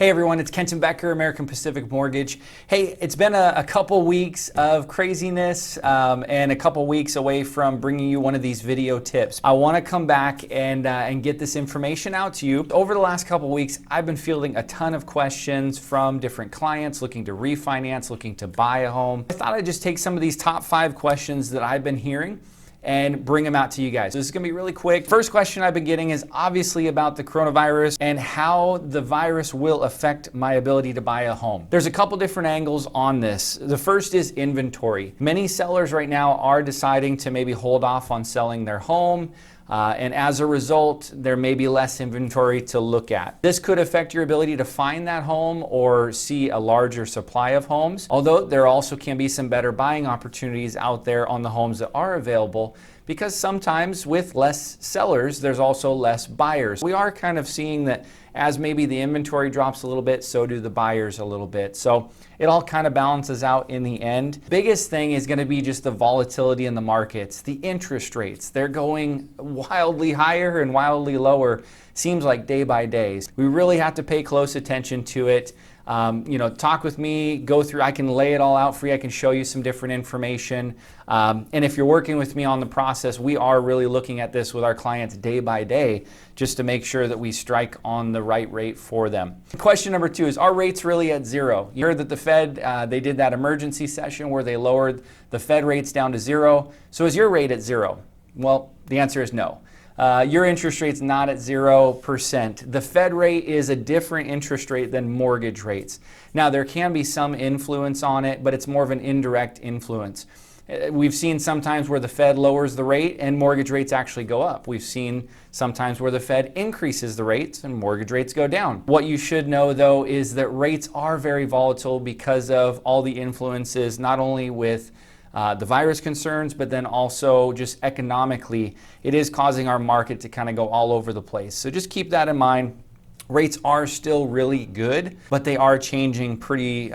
Hey everyone, it's Kenton Becker, American Pacific Mortgage. Hey, it's been a couple weeks of craziness and a couple weeks away from bringing you one of these video tips. I want to come back and get this information out to you. Over the last couple weeks, I've been fielding a ton of questions from different clients looking to refinance, looking to buy a home. I thought I'd just take some of these top 5 questions that I've been hearing and bring them out to you guys. This is gonna be really quick. First question I've been getting is obviously about the coronavirus and how the virus will affect my ability to buy a home. There's a couple different angles on this. The first is inventory. Many sellers right now are deciding to maybe hold off on selling their home. And as a result, there may be less inventory to look at. This could affect your ability to find that home or see a larger supply of homes. Although there also can be some better buying opportunities out there on the homes that are available, because sometimes with less sellers, there's also less buyers. We are kind of seeing that as maybe the inventory drops a little bit, so do the buyers a little bit. So it all kind of balances out in the end. Biggest thing is going to be just the volatility in the markets, the interest rates. They're going wildly higher and wildly lower, seems like day by day. We really have to pay close attention to it. Talk with me, go through, I can lay it all out for you. I can show you some different information. And if you're working with me on the process, we are really looking at this with our clients day by day, just to make sure that we strike on the right rate for them. Question number 2 is, are rates really at zero? You heard that the Fed, they did that emergency session where they lowered the Fed rates down to 0. So is your rate at 0? Well, the answer is no. Your interest rate's not at 0%. The Fed rate is a different interest rate than mortgage rates. Now, there can be some influence on it, but it's more of an indirect influence. We've seen sometimes where the Fed lowers the rate and mortgage rates actually go up. We've seen sometimes where the Fed increases the rates and mortgage rates go down. What you should know, though, is that rates are very volatile because of all the influences, not only with the virus concerns, but then also just economically, it is causing our market to kind of go all over the place. So just keep that in mind. Rates are still really good, but they are changing pretty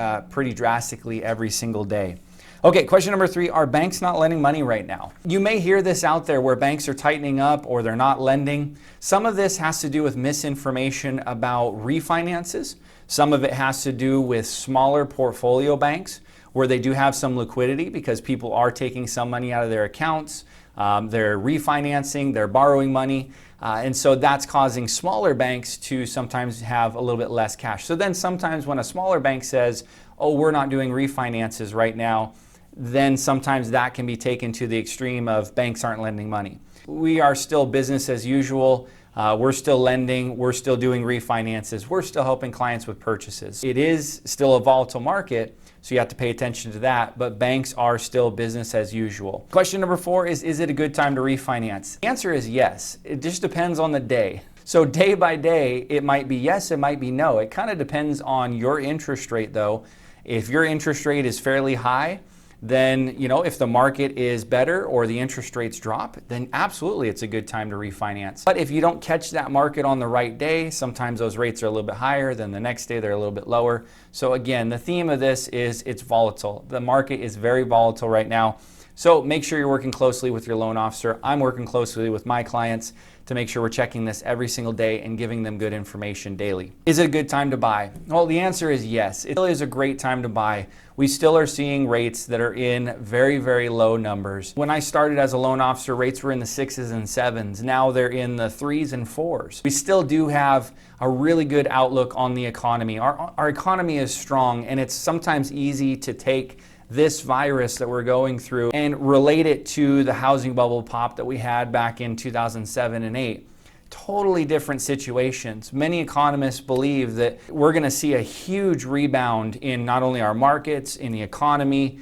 drastically every single day. Okay, question number 3, are banks not lending money right now? You may hear this out there where banks are tightening up or they're not lending. Some of this has to do with misinformation about refinances. Some of it has to do with smaller portfolio banks where they do have some liquidity because people are taking some money out of their accounts. They're refinancing, they're borrowing money. And so that's causing smaller banks to sometimes have a little bit less cash. So then sometimes when a smaller bank says, oh, we're not doing refinances right now, then sometimes that can be taken to the extreme of banks aren't lending money. We are still business as usual. We're still lending, we're still doing refinances, we're still helping clients with purchases. It is still a volatile market, so you have to pay attention to that, but banks are still business as usual. Question number 4 is it a good time to refinance? The answer is yes. It just depends on the day. So day by day, it might be yes, it might be no. It kind of depends on your interest rate though. If your interest rate is fairly high, then, if the market is better or the interest rates drop, then absolutely it's a good time to refinance. But if you don't catch that market on the right day, sometimes those rates are a little bit higher, then the next day they're a little bit lower. So again, the theme of this is it's volatile. The market is very volatile right now. So make sure you're working closely with your loan officer. I'm working closely with my clients to make sure we're checking this every single day and giving them good information daily. Is it a good time to buy? Well, the answer is yes. It really is a great time to buy. We still are seeing rates that are in very, very low numbers. When I started as a loan officer, rates were in the 6s and 7s. Now they're in the 3s and 4s. We still do have a really good outlook on the economy. Our economy is strong, and it's sometimes easy to take this virus that we're going through and relate it to the housing bubble pop that we had back in 2007 and 8. Totally different situations. Many economists believe that we're going to see a huge rebound in not only our markets, in the economy,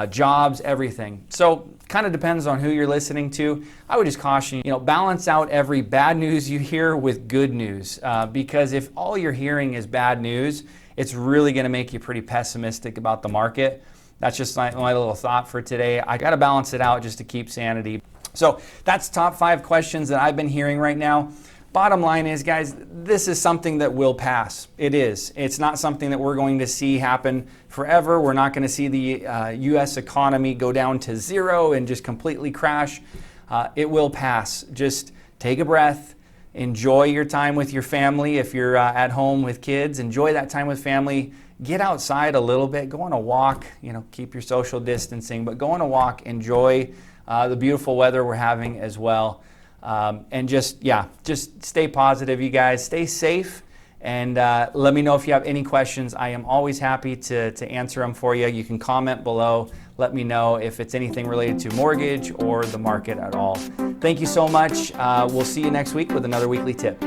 jobs, everything. So kind of depends on who you're listening to. I would just caution you, balance out every bad news you hear with good news, because if all you're hearing is bad news, it's really going to make you pretty pessimistic about the market. That's just my little thought for today. I got to balance it out just to keep sanity. So that's top 5 questions that I've been hearing right now. Bottom line is, guys, this is something that will pass. It is. It's not something that we're going to see happen forever. We're not going to see the U.S. economy go down to 0 and just completely crash. It will pass. Just take a breath. Enjoy your time with your family. If you're at home with kids, enjoy that time with family. Get outside a little bit, go on a walk, keep your social distancing, but go on a walk, enjoy the beautiful weather we're having as well. And just stay positive, you guys. Stay safe. And let me know if you have any questions. I am always happy to answer them for you. You can comment below. Let me know if it's anything related to mortgage or the market at all. Thank you so much. We'll see you next week with another weekly tip.